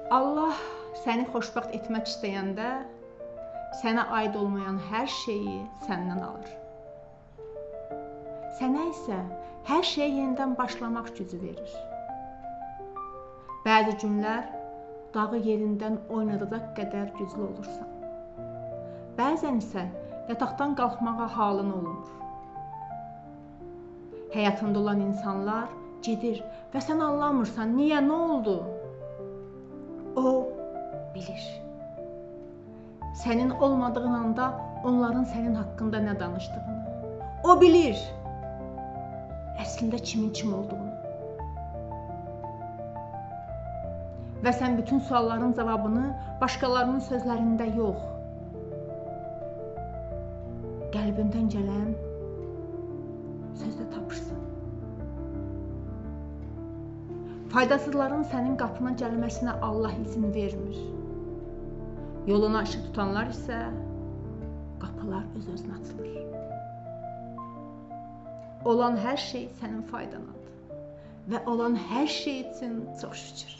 Allah səni xoşbəxt etmək istəyəndə sənə aid olmayan hər şeyi səndən alır. Sənə isə hər şeyə yenidən başlamaq gücü verir. Bəzi günlər dağı yerindən oynadacaq qədər güclü olursan. Bəzən isə yataqdan qalxmağa halın olmur. Həyatında olan insanlar gedir və sən anlamırsan, niyə, nə oldu? O bilir. Sənin olmadığın anda onların sənin haqqında nə danışdığını. O bilir. Əslində kimin kim olduğunu. Və sən bütün sualların cavabını başqalarının sözlərində yox, qəlbindən gələn sözdə tapırsan. Faydasızların sənin qapına gəlməsinə Allah izin vermir. Yolunu aşıq tutanlar isə qapılar öz-özünə açılır. Olan hər şey sənin faydanadır və olan hər şey üçün çox şükür.